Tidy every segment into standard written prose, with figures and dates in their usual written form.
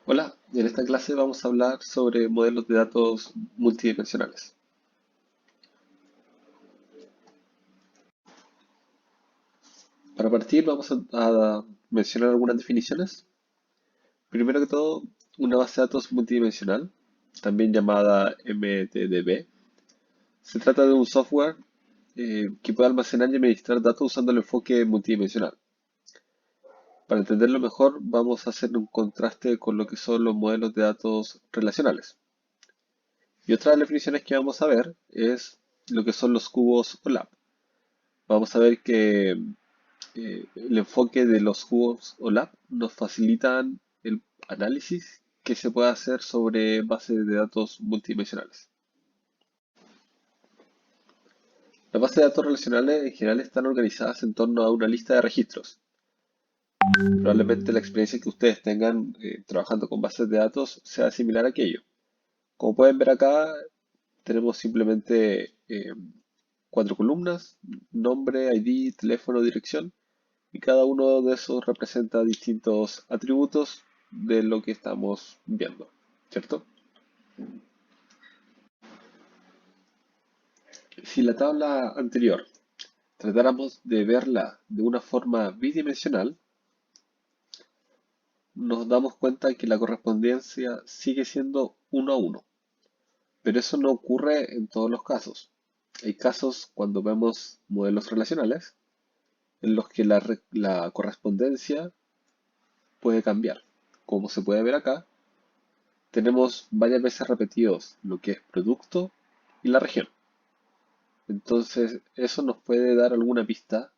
Hola, en esta clase vamos a hablar sobre modelos de datos multidimensionales. Para partir vamos a mencionar algunas definiciones. Primero que todo, una base de datos multidimensional, también llamada MDDB, se trata de un software que puede almacenar y administrar datos usando el enfoque multidimensional. Para entenderlo mejor, vamos a hacer un contraste con lo que son los modelos de datos relacionales. Y otra de las definiciones que vamos a ver es lo que son los cubos OLAP. Vamos a ver que el enfoque de los cubos OLAP nos facilitan el análisis que se puede hacer sobre bases de datos multidimensionales. Las bases de datos relacionales en general están organizadas en torno a una lista de registros. Probablemente la experiencia que ustedes tengan trabajando con bases de datos sea similar a aquello. Como pueden ver acá, tenemos simplemente cuatro columnas: nombre, ID, teléfono, dirección. Y cada uno de esos representa distintos atributos de lo que estamos viendo, ¿cierto? Si la tabla anterior tratáramos de verla de una forma bidimensional, nos damos cuenta que la correspondencia sigue siendo uno a uno. Pero eso no ocurre en todos los casos. Hay casos cuando vemos modelos relacionales en los que la correspondencia puede cambiar. Como se puede ver acá, tenemos varias veces repetidos lo que es producto y la región. Entonces, eso nos puede dar alguna pista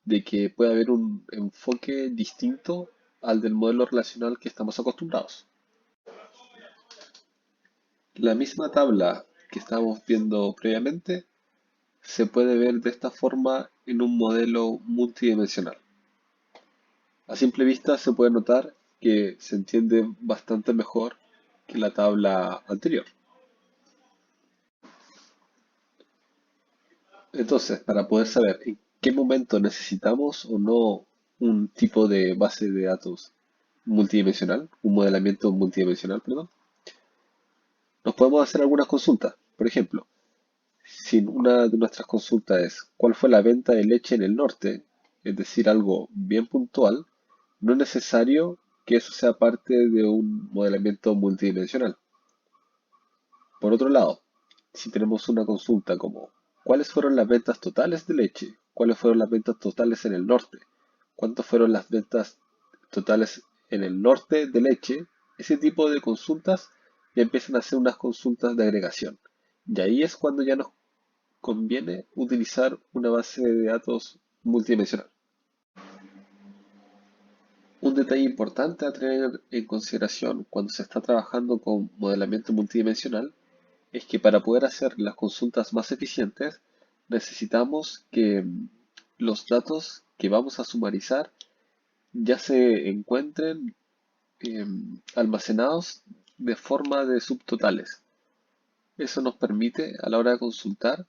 de que puede haber un enfoque distinto al del modelo relacional que estamos acostumbrados. La misma tabla que estábamos viendo previamente se puede ver de esta forma en un modelo multidimensional. A simple vista se puede notar que se entiende bastante mejor que la tabla anterior. Entonces, para poder saber en qué momento necesitamos o no un tipo de base de datos multidimensional, un modelamiento multidimensional, perdón, nos podemos hacer algunas consultas. Por ejemplo, si una de nuestras consultas es ¿cuál fue la venta de leche en el norte? Es decir, algo bien puntual, no es necesario que eso sea parte de un modelamiento multidimensional. Por otro lado, si tenemos una consulta como ¿cuáles fueron las ventas totales de leche? ¿Cuáles fueron las ventas totales en el norte? ¿Cuántas fueron las ventas totales en el norte de leche? Ese tipo de consultas ya empiezan a ser unas consultas de agregación. Y ahí es cuando ya nos conviene utilizar una base de datos multidimensional. Un detalle importante a tener en consideración cuando se está trabajando con modelamiento multidimensional es que para poder hacer las consultas más eficientes necesitamos que los datos que vamos a sumarizar ya se encuentren almacenados de forma de subtotales. Eso nos permite a la hora de consultar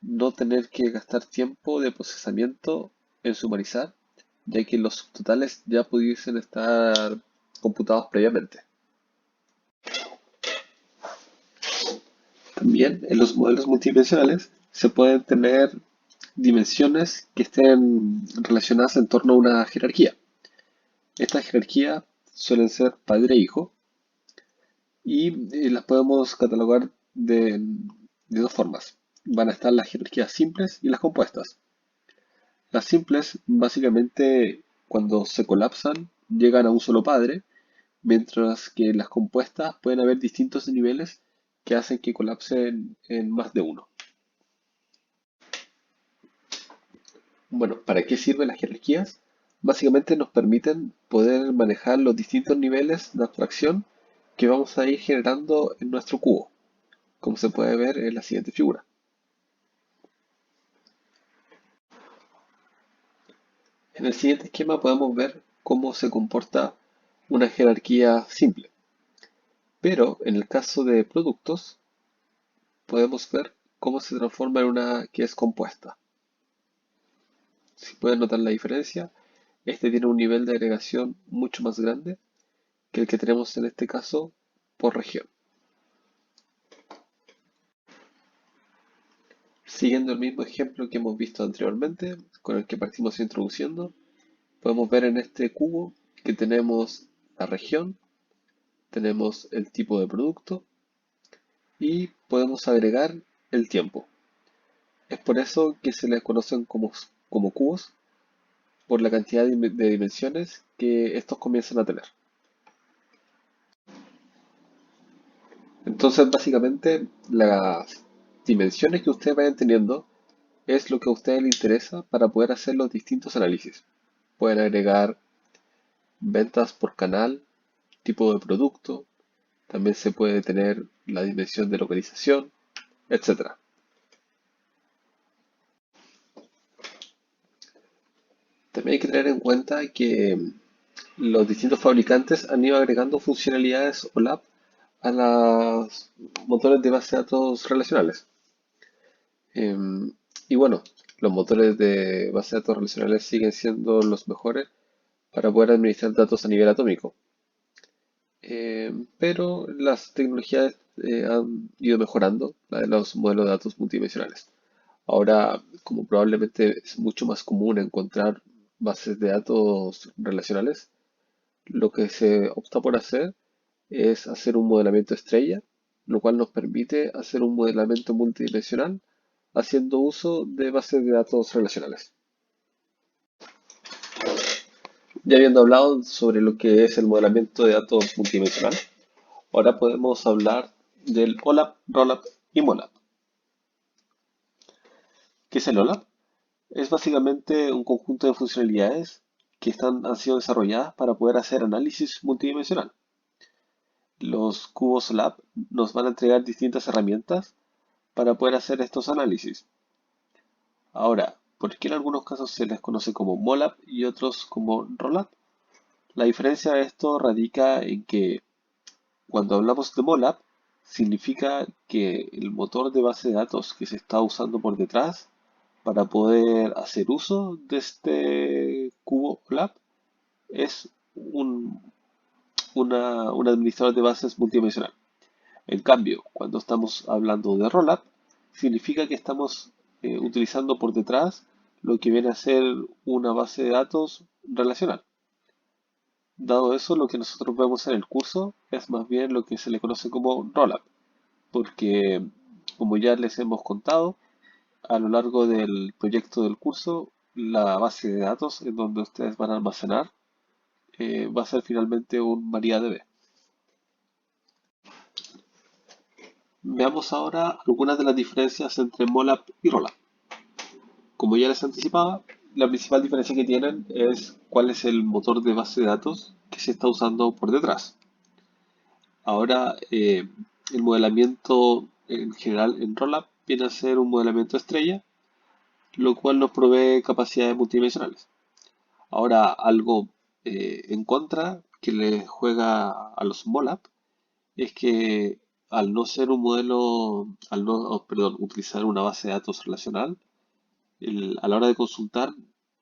no tener que gastar tiempo de procesamiento en sumarizar, ya que los subtotales ya pudiesen estar computados previamente. También en los modelos multidimensionales se pueden tener dimensiones que estén relacionadas en torno a una jerarquía. Estas jerarquías suelen ser padre e hijo y las podemos catalogar de dos formas. Van a estar las jerarquías simples y las compuestas. Las simples, básicamente, cuando se colapsan, llegan a un solo padre, mientras que las compuestas pueden haber distintos niveles que hacen que colapsen en más de uno. Bueno, ¿para qué sirven las jerarquías? Básicamente nos permiten poder manejar los distintos niveles de abstracción que vamos a ir generando en nuestro cubo, como se puede ver en la siguiente figura. En el siguiente esquema podemos ver cómo se comporta una jerarquía simple, pero en el caso de productos podemos ver cómo se transforma en una que es compuesta. Si pueden notar la diferencia, este tiene un nivel de agregación mucho más grande que el que tenemos en este caso por región. Siguiendo el mismo ejemplo que hemos visto anteriormente, con el que partimos introduciendo, podemos ver en este cubo que tenemos la región, tenemos el tipo de producto y podemos agregar el tiempo. Es por eso que se les conocen como cubos, por la cantidad de dimensiones que estos comienzan a tener. Entonces, básicamente, las dimensiones que ustedes vayan teniendo es lo que a ustedes les interesa para poder hacer los distintos análisis. Pueden agregar ventas por canal, tipo de producto, también se puede tener la dimensión de localización, etcétera. También hay que tener en cuenta que los distintos fabricantes han ido agregando funcionalidades OLAP a los motores de base de datos relacionales. Em, y bueno, los motores de base de datos relacionales siguen siendo los mejores para poder administrar datos a nivel atómico. Pero las tecnologías han ido mejorando la de los modelos de datos multidimensionales. Ahora, como probablemente es mucho más común encontrar bases de datos relacionales, lo que se opta por hacer es hacer un modelamiento estrella, lo cual nos permite hacer un modelamiento multidimensional haciendo uso de bases de datos relacionales. Ya habiendo hablado sobre lo que es el modelamiento de datos multidimensional, ahora podemos hablar del OLAP, ROLAP y MOLAP. ¿Qué es el OLAP? Es básicamente un conjunto de funcionalidades que han sido desarrolladas para poder hacer análisis multidimensional. Los cubos OLAP nos van a entregar distintas herramientas para poder hacer estos análisis. Ahora, ¿por qué en algunos casos se les conoce como MOLAP y otros como ROLAP? La diferencia de esto radica en que cuando hablamos de MOLAP, significa que el motor de base de datos que se está usando por detrás para poder hacer uso de este cubo OLAP es un administrador de bases multidimensional. En cambio, cuando estamos hablando de Rollup, significa que estamos utilizando por detrás lo que viene a ser una base de datos relacional. Dado eso, lo que nosotros vemos en el curso es más bien lo que se le conoce como Rollup, porque como ya les hemos contado, a lo largo del proyecto del curso, la base de datos en donde ustedes van a almacenar va a ser finalmente un MariaDB. Veamos ahora algunas de las diferencias entre MOLAP y ROLAP. Como ya les anticipaba, la principal diferencia que tienen es cuál es el motor de base de datos que se está usando por detrás. Ahora, el modelamiento en general en ROLAP viene a ser un modelamiento estrella, lo cual nos provee capacidades multidimensionales. Ahora, algo en contra que le juega a los MOLAP es que al no ser un modelo, al no, perdón, utilizar una base de datos relacional, a la hora de consultar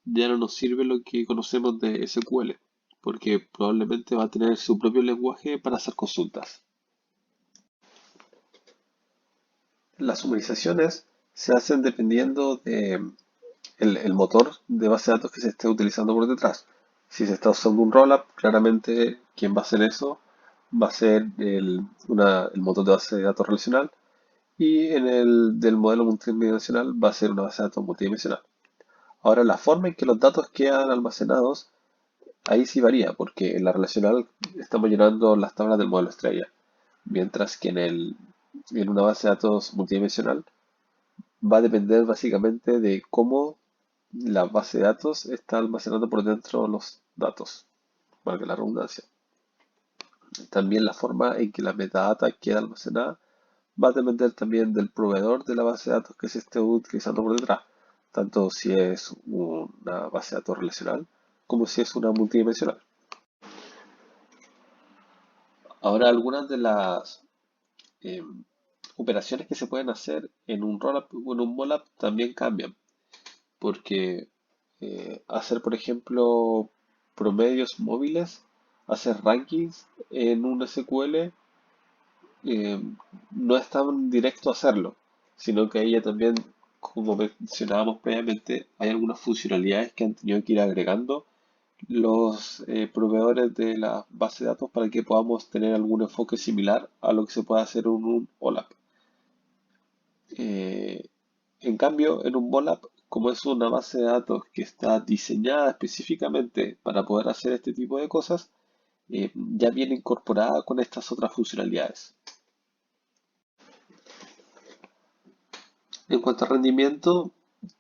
ya no nos sirve lo que conocemos de SQL, porque probablemente va a tener su propio lenguaje para hacer consultas. Las sumarizaciones se hacen dependiendo de el motor de base de datos que se esté utilizando por detrás. Si se está usando un rollup, claramente quien va a hacer eso va a ser el motor de base de datos relacional y en el del modelo multidimensional va a ser una base de datos multidimensional. Ahora, la forma en que los datos quedan almacenados, ahí sí varía, porque en la relacional estamos llenando las tablas del modelo estrella, mientras que en una base de datos multidimensional va a depender básicamente de cómo la base de datos está almacenando por dentro los datos, valga la redundancia. También la forma en que la metadata queda almacenada va a depender también del proveedor de la base de datos que se esté utilizando por detrás, tanto si es una base de datos relacional como si es una multidimensional. Ahora, algunas de las eh, operaciones que se pueden hacer en un rollup o en un mollup también cambian, porque hacer, por ejemplo, promedios móviles hacer rankings en un SQL, eh, no es tan directo hacerlo, sino que ella también, como mencionábamos previamente, hay algunas funcionalidades que han tenido que ir agregando los proveedores de la base de datos para que podamos tener algún enfoque similar a lo que se puede hacer en un OLAP. Eh, en cambio, en un OLAP, como es una base de datos que está diseñada específicamente para poder hacer este tipo de cosas, ya viene incorporada con estas otras funcionalidades. En cuanto a rendimiento,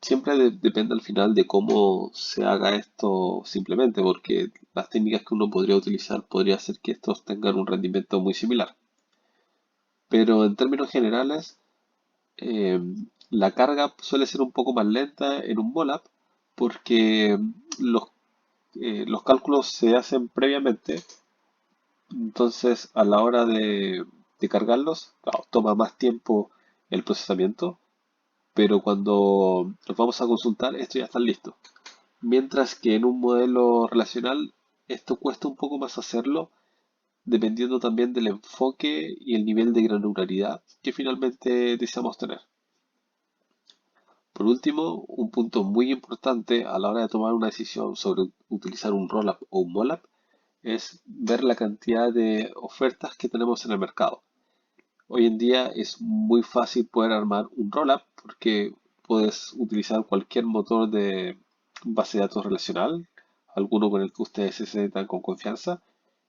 siempre depende al final de cómo se haga esto simplemente, porque las técnicas que uno podría utilizar podría hacer que estos tengan un rendimiento muy similar. Pero en términos generales, eh, la carga suele ser un poco más lenta en un MOLAP porque los cálculos se hacen previamente, entonces a la hora de cargarlos, claro, toma más tiempo el procesamiento, pero cuando los vamos a consultar, esto ya está listo. Mientras que en un modelo relacional, esto cuesta un poco más hacerlo, dependiendo también del enfoque y el nivel de granularidad que finalmente deseamos tener. Por último, un punto muy importante a la hora de tomar una decisión sobre utilizar un rollup o un mollup es ver la cantidad de ofertas que tenemos en el mercado. Hoy en día es muy fácil poder armar un rollup porque puedes utilizar cualquier motor de base de datos relacional, alguno con el que ustedes se sientan con confianza,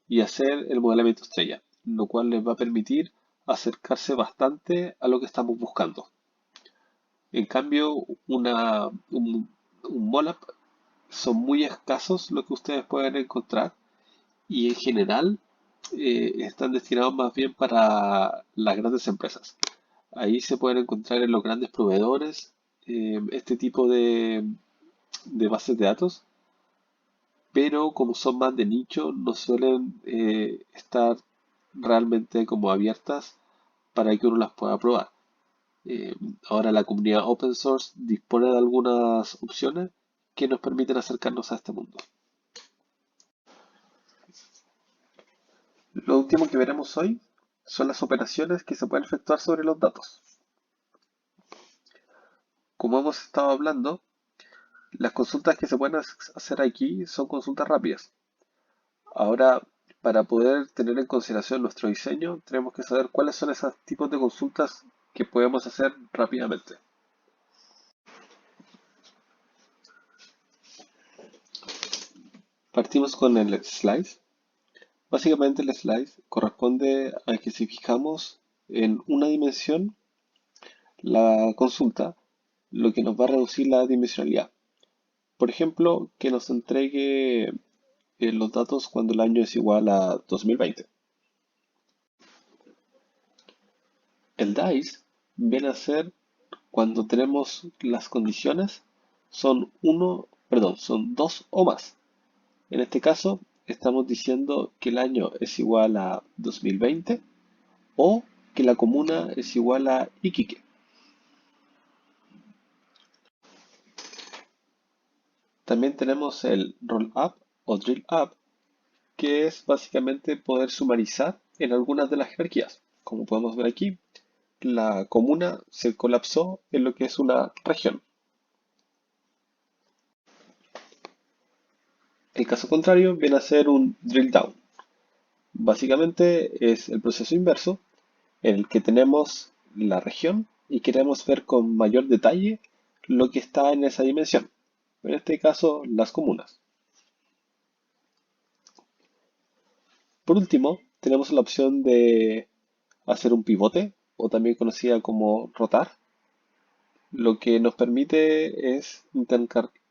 y hacer el modelamiento estrella, lo cual les va a permitir acercarse bastante a lo que estamos buscando. En cambio, un MOLAP son muy escasos lo que ustedes pueden encontrar y en general están destinados más bien para las grandes empresas. Ahí se pueden encontrar en los grandes proveedores este tipo de bases de datos, pero como son más de nicho, no suelen estar realmente como abiertas para que uno las pueda probar. Eh, Ahora la comunidad open source dispone de algunas opciones que nos permiten acercarnos a este mundo. Lo último que veremos hoy son las operaciones que se pueden efectuar sobre los datos. Como hemos estado hablando, las consultas que se pueden hacer aquí son consultas rápidas. Ahora, para poder tener en consideración nuestro diseño, tenemos que saber cuáles son esos tipos de consultas que podemos hacer rápidamente. Partimos con el slice. Básicamente el slice corresponde a que si fijamos en una dimensión la consulta, lo que nos va a reducir la dimensionalidad. Por ejemplo, que nos entregue los datos cuando el año es igual a 2020. El DICE viene a ser cuando tenemos las condiciones son son dos o más. En este caso, estamos diciendo que el año es igual a 2020 o que la comuna es igual a Iquique. También tenemos el roll up o drill up, que es básicamente poder sumarizar en algunas de las jerarquías. Como podemos ver aquí, la comuna se colapsó en lo que es una región. El caso contrario viene a ser un drill down. Básicamente es el proceso inverso en el que tenemos la región y queremos ver con mayor detalle lo que está en esa dimensión. En este caso, las comunas. Por último, tenemos la opción de hacer un pivote o también conocida como rotar. Lo que nos permite es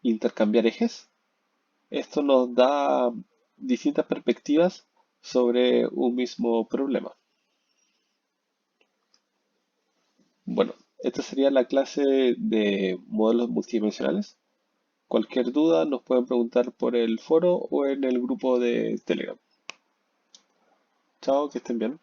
intercambiar ejes. Esto nos da distintas perspectivas sobre un mismo problema. Bueno, esta sería la clase de modelos multidimensionales. Cualquier duda nos pueden preguntar por el foro o en el grupo de Telegram. Chao, que estén bien.